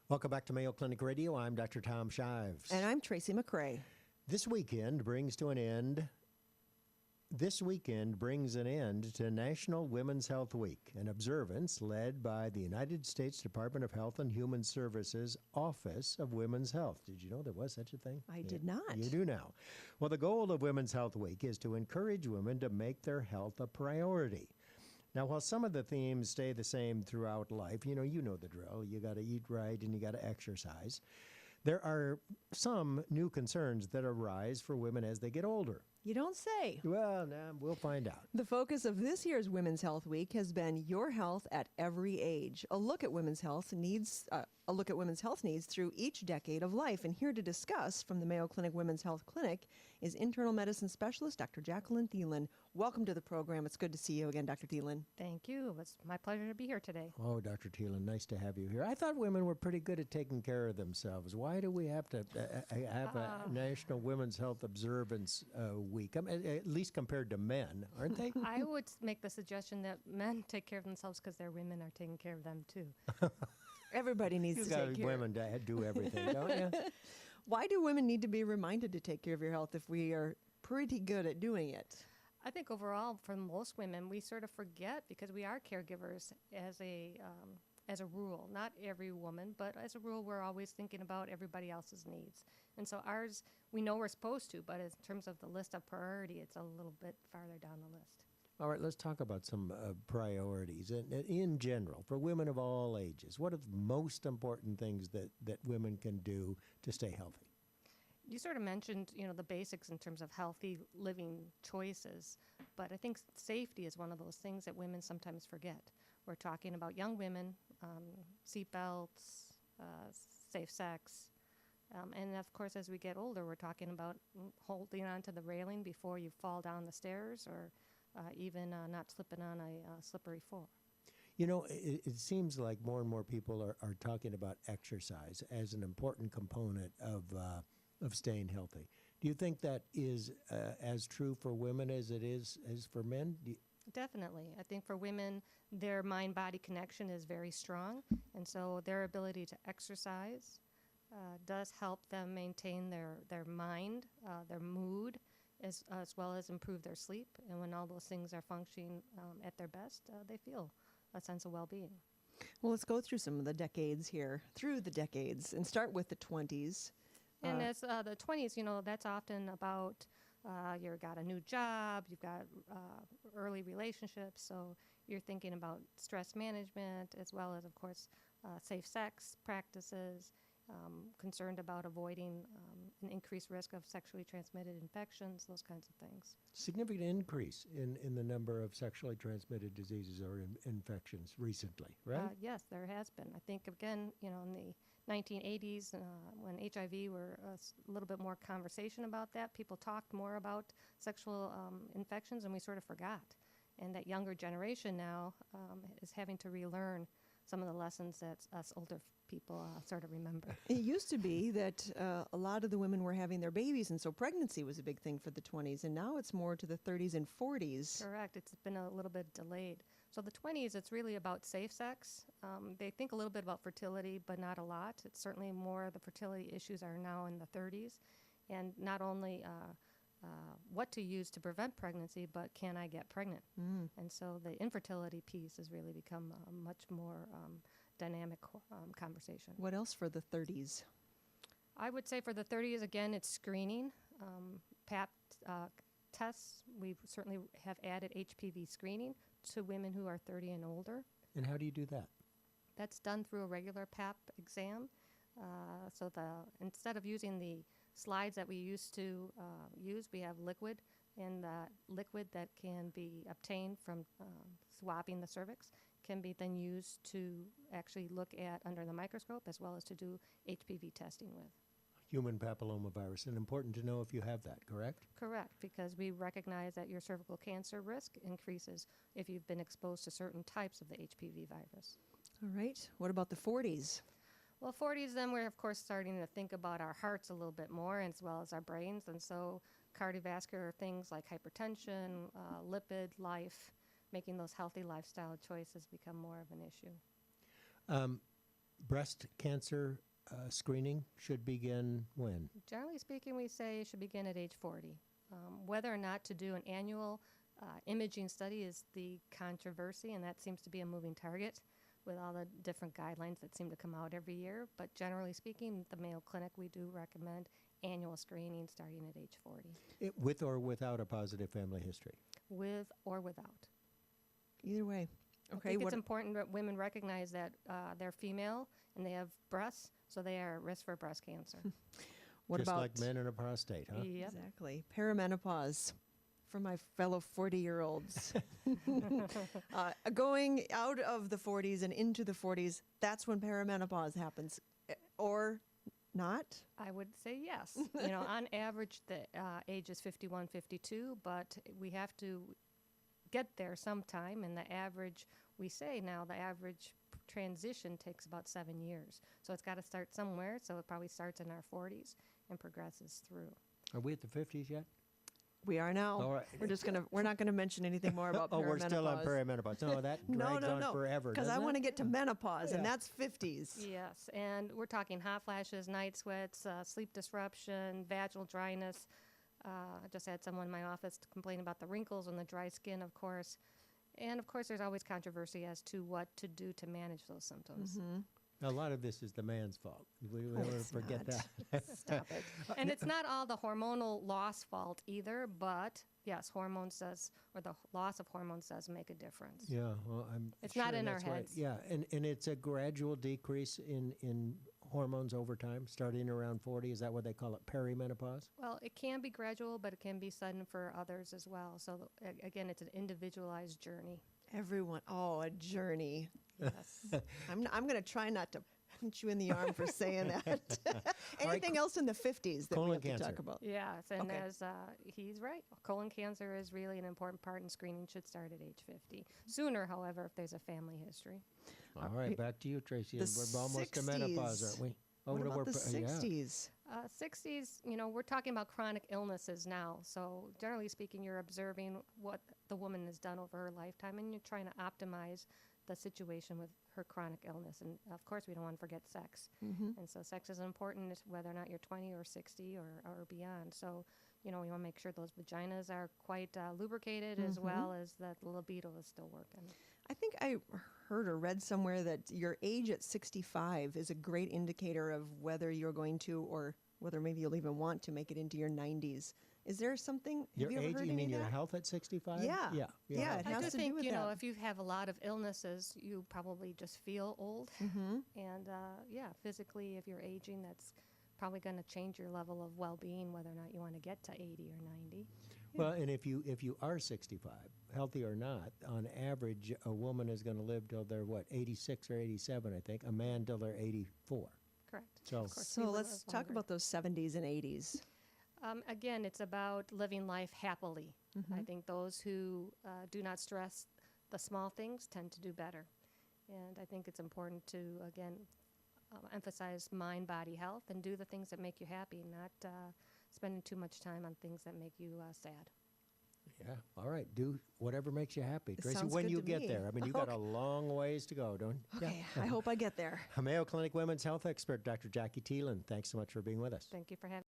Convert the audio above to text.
Welcome back to Mayo Clinic Radio. I'm Dr. Tom Shives. And I'm Tracy McCrae. This weekend brings an end to National Women's Health Week, an observance led by the United States Department of Health and Human Services Office of Women's Health. Did you know there was such a thing? I did not. You do now. Well, the goal of Women's Health Week is to encourage women to make their health a priority. Now, while some of the themes stay the same throughout life, you know the drill. You got to eat right and you got to exercise. There are some new concerns that arise for women as they get older. You don't say. Well, now we'll find out. The focus of this year's Women's Health Week has been your health at every age. A look at women's health needs through each decade of life. And here to discuss from the Mayo Clinic Women's Health Clinic is internal medicine specialist Dr. Jacqueline Thielen. Welcome to the program. It's good to see you again, Dr. Thielen. Thank you. It's my pleasure to be here today. Oh, Dr. Thielen, nice to have you here. I thought women were pretty good at taking care of themselves. Why do we have to have a National Women's Health Observance Week? I mean, at least compared to men, aren't they? I would make the suggestion that men take care of themselves because their women are taking care of them too. Everybody needs to take care. Women to do everything, don't you? Why do women need to be reminded to take care of your health if we are pretty good at doing it? I think overall, for most women, we sort of forget because we are caregivers as a rule. Not every woman, but as a rule, we're always thinking about everybody else's needs. And so ours, we know we're supposed to, but in terms of the list of priority, it's a little bit farther down the list. All right, let's talk about some priorities. In general, for women of all ages, what are the most important things that women can do to stay healthy? You sort of mentioned, the basics in terms of healthy living choices, but I think safety is one of those things that women sometimes forget. We're talking about young women, seatbelts, safe sex, and of course, as we get older, we're talking about holding onto the railing before you fall down the stairs, or even not slipping on a slippery floor. It seems like more and more people are talking about exercise as an important component of staying healthy. Do you think that is as true for women as it is as for men? Definitely. I think for women, their mind-body connection is very strong, and so their ability to exercise does help them maintain their mind, their mood, as well as improve their sleep. And when all those things are functioning at their best, they feel a sense of well-being. Well, let's go through some of the decades here, and start with the 20s. And as the 20s, that's often about you've got a new job, you've got early relationships, so you're thinking about stress management as well as, of course, safe sex practices, concerned about avoiding an increased risk of sexually transmitted infections, those kinds of things. Significant increase in the number of sexually transmitted diseases or infections recently, right? Yes, there has been. I think, again, in the 1980s, when HIV were a little bit more conversation about that, people talked more about sexual infections, and we sort of forgot. And that younger generation now is having to relearn some of the lessons that us older people sort of remember. It used to be that a lot of the women were having their babies, and so pregnancy was a big thing for the 20s, and now it's more to the 30s and 40s. Correct. It's been a little bit delayed. So the 20s, it's really about safe sex. They think a little bit about fertility, but not a lot. It's certainly more the fertility issues are now in the 30s, and not only what to use to prevent pregnancy, but can I get pregnant? And so the infertility piece has really become a much more dynamic conversation. What else for the 30s? I would say for the 30s, again, it's screening. PAP tests, we certainly have added HPV screening to women who are 30 and older. And how do you do that? That's done through a regular PAP exam. So instead of using the slides that we used to use, we have liquid, and the liquid that can be obtained from swabbing the cervix can be then used to actually look at under the microscope as well as to do HPV testing with. Human papillomavirus, and important to know if you have that, correct? Correct, because we recognize that your cervical cancer risk increases if you've been exposed to certain types of the HPV virus. All right. What about the 40s? Well, 40s, then we're, of course, starting to think about our hearts a little bit more as well as our brains. And so cardiovascular things like hypertension, lipid life, making those healthy lifestyle choices become more of an issue. breast cancer screening should begin when? Generally speaking, we say it should begin at age 40. Whether or not to do an annual imaging study is the controversy, and that seems to be a moving target with all the different guidelines that seem to come out every year. But generally speaking, the Mayo Clinic, we do recommend annual screening starting at age 40, With or without a positive family history? with or without. Either way. I Okay. think it's important that women recognize that they're female and they have breasts, so they are at risk for breast cancer. What Just about like men and a prostate, huh? Yep. exactly perimenopause for my fellow 40-year-olds? Going out of the 40s and into the 40s, that's when perimenopause happens, or not? I would say yes. On average, the age is 51, 52, but we have to get there sometime, and the average, we say now, the average transition takes about 7 years. So it's got to start somewhere, so it probably starts in our 40s and progresses through. Are we at the 50s yet? We are now. All right. We're not gonna mention anything more about perimenopause. Oh, we're still on perimenopause. No, that drags on forever, Because I doesn't want it? to get to menopause, and Yeah. that's 50s. Yes, and we're talking hot flashes, night sweats, sleep disruption, vaginal dryness. I just had someone in my office complain about the wrinkles and the dry skin, of course. And of course, there's always controversy as to what to do to manage those symptoms. A lot of this is the man's fault. We don't want to it's forget not. that. Stop it. And it's not all the hormonal loss fault either, but yes, hormones does, or the loss of hormones does make a difference. Yeah, well, I'm It's sure not in our that's right. heads. Yeah, and it's a gradual decrease in hormones over time, starting around 40. Is that what they call it, perimenopause? Well, it can be gradual, but it can be sudden for others as well. So again, it's an individualized journey. Everyone, a journey. Yes. I'm going to try not to punch you in the arm for saying that. All right, Anything else in the 50s that we colon have to cancer. talk about? Yes, and Okay. as he's right, colon cancer is really an important part, and screening should start at age 50. Sooner, however, if there's a family history. All right, back to you, Tracy. The We're almost to menopause, 60s. aren't we? What no, about the yeah. 60s? 60s, we're talking about chronic illnesses now. So generally speaking, you're observing what the woman has done over her lifetime, and you're trying to optimize the situation with her chronic illness. And of course, we don't want to forget sex. And so sex is important whether or not you're 20 or 60 or beyond. So, we want to make sure those vaginas are quite lubricated as well as that the libido is still working. I think I heard or read somewhere that your age at 65 is a great indicator of whether you're going to, or whether maybe you'll even want to make it into your 90s. Is there something? Your have you ever age, heard you any mean of your that? health at 65? Yeah. Yeah. Yeah, it I has do to think, do with you know, that. if you have a lot of illnesses, you probably just feel old. And physically, if you're aging, that's probably going to change your level of well-being, whether or not you want to get to 80 or 90. Well, and if you are 65, healthy or not, on average, a woman is going to live till they're 86 or 87, I think. A man till they're 84. Correct. So, Of course, we So will let's live talk longer. about those 70s and 80s. Again, it's about living life happily. I think those who do not stress the small things tend to do better. And I think it's important to, again, emphasize mind, body health and do the things that make you happy, not spending too much time on things that make you sad. yeah, all right. Do whatever makes you happy. It Tracy, sounds when good you to get me. there. I mean, you got a long ways to go, don't you? Okay, I hope I get there. Mayo Clinic women's health expert, Dr. Jackie Thielen. Thanks so much for being with us. Thank you for having